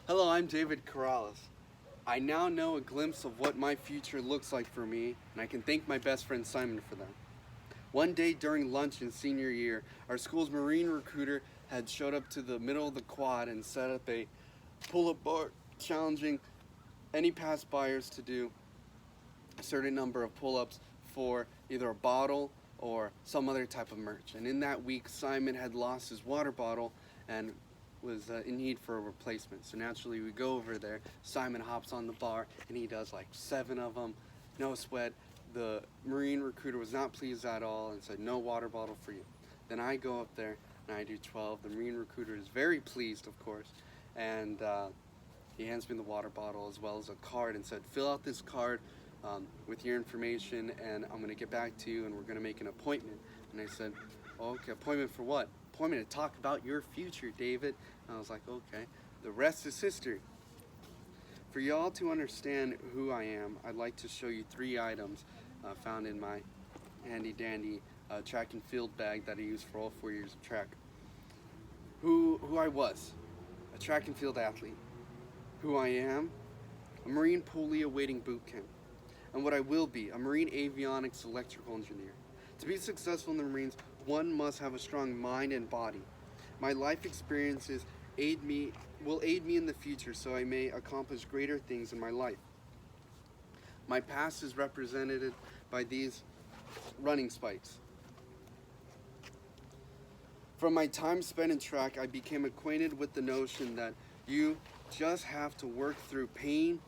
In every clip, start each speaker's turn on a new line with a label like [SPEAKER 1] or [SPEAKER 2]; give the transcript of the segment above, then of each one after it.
[SPEAKER 1] Hello, I'm David Corrales. I now know a glimpse of what my future looks like for me, and I can thank my best friend Simon for that. One day during lunch in senior year, our school's Marine recruiter had showed up to the middle of the quad and set up a pull-up bar challenging any past buyers to do a certain number of pull-ups for either a bottle or some other type of merch. And in that week, Simon had lost his water bottle and was in need for a replacement. So naturally, we go over there. Simon hops on the bar and he does like 7 of them, no sweat. The Marine recruiter was not pleased at all and said, "No water bottle for you." Then I go up there and I do 12. The Marine recruiter is very pleased, of course, and he hands me the water bottle as well as a card and said, "Fill out this card with your information, and I'm going to get back to you, and we're going to make an appointment." And I said, "Okay, appointment for what?" "Appointment to talk about your future, David." And I was like, "Okay." The rest is history. For y'all to understand who I am, I'd like to show you 3 items found in my handy dandy track and field bag that I used for all 4 years of track. Who I was, a track and field athlete. Who I am, a Marine pulley awaiting boot camp. And what I will be, a Marine avionics electrical engineer. To be successful in the Marines, one must have a strong mind and body. My life experiences will aid me in the future so I may accomplish greater things in my life. My past is represented by these running spikes. From my time spent in track, I became acquainted with the notion that you just have to work through pain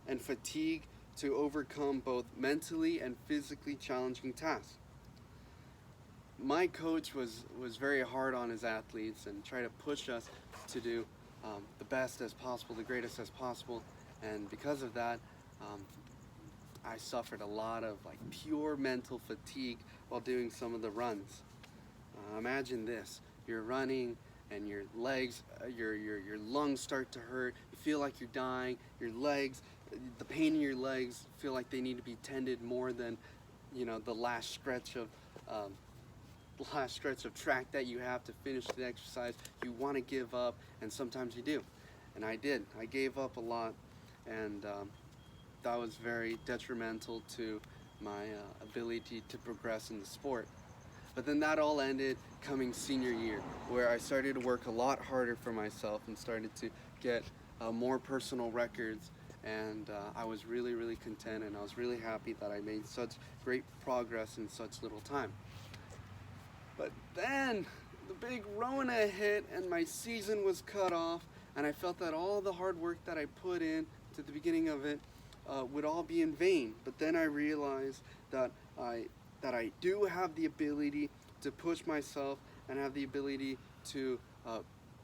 [SPEAKER 1] and fatigue to overcome both mentally and physically challenging tasks. My coach was very hard on his athletes and tried to push us to do the best as possible, the greatest as possible, and because of that, I suffered a lot of like pure mental fatigue while doing some of the runs. Imagine this: you're running and your legs, your lungs start to hurt. You feel like you're dying. Your legs, the pain in your legs, feel like they need to be tended more than, the last stretch of track that you have to finish the exercise. You want to give up, and sometimes you do. And I did. I gave up a lot, and that was very detrimental to my ability to progress in the sport. But then that all ended coming senior year, where I started to work a lot harder for myself and started to get more personal records, and I was really, really content, and I was really happy that I made such great progress in such little time. But then the big Rona hit and my season was cut off, and I felt that all the hard work that I put in to the beginning of it would all be in vain. But then I realized that I do have the ability to push myself and have the ability to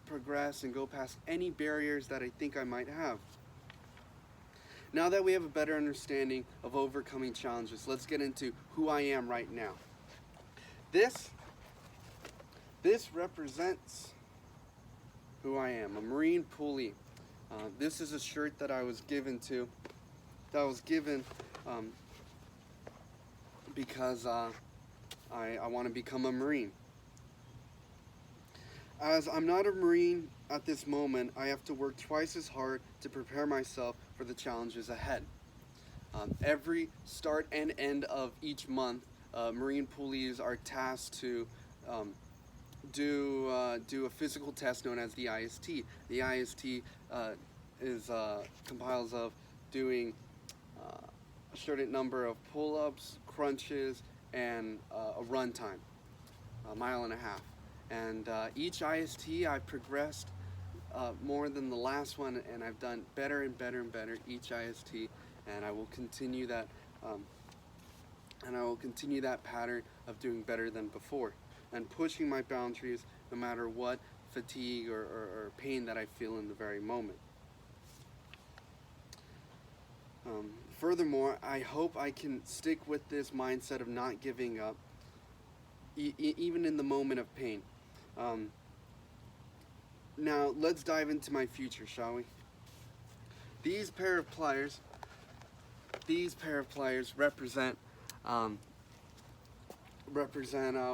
[SPEAKER 1] progress and go past any barriers that I think I might have. Now that we have a better understanding of overcoming challenges, let's get into who I am right now. This represents who I am, a Marine pulley. This is a shirt that I was given because I want to become a Marine. As I'm not a Marine at this moment, I have to work twice as hard to prepare myself for the challenges ahead. Every start and end of each month, Marine pulleys are tasked to do a physical test known as the IST. The IST compiles of doing a certain number of pull-ups, crunches, and a run time, 1.5 miles. And each IST I've progressed more than the last one, and I've done better and better and better each IST, and I will continue that. Pattern of doing better than before and pushing my boundaries no matter what fatigue or pain that I feel in the very moment. Furthermore, I hope I can stick with this mindset of not giving up, even in the moment of pain. Now, let's dive into my future, shall we? These pair of pliers represent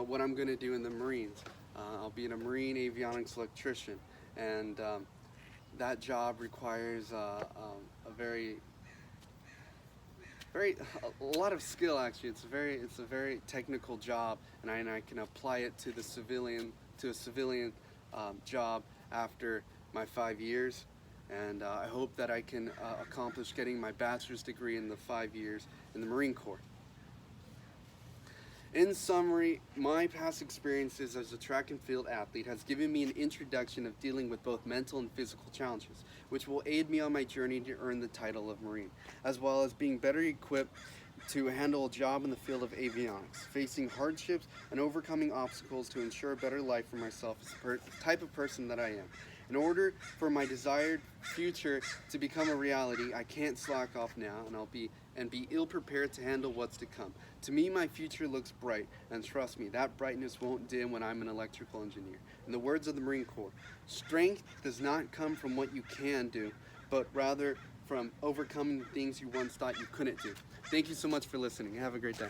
[SPEAKER 1] what I'm going to do in the Marines. I'll be a Marine avionics electrician, and that job requires a very a lot of skill. Actually, it's a very technical job, and I can apply it to a civilian job after my 5 years, and I hope that I can accomplish getting my bachelor's degree in the 5 years in the Marine Corps. In summary, my past experiences as a track and field athlete has given me an introduction of dealing with both mental and physical challenges, which will aid me on my journey to earn the title of Marine, as well as being better equipped to handle a job in the field of avionics, facing hardships and overcoming obstacles to ensure a better life for myself as the type of person that I am. In order for my desired future to become a reality, I can't slack off now, and be ill prepared to handle what's to come. To me, my future looks bright, and trust me, that brightness won't dim when I'm an electrical engineer. In the words of the Marine Corps, strength does not come from what you can do, but rather from overcoming the things you once thought you couldn't do. Thank you so much for listening. Have a great day.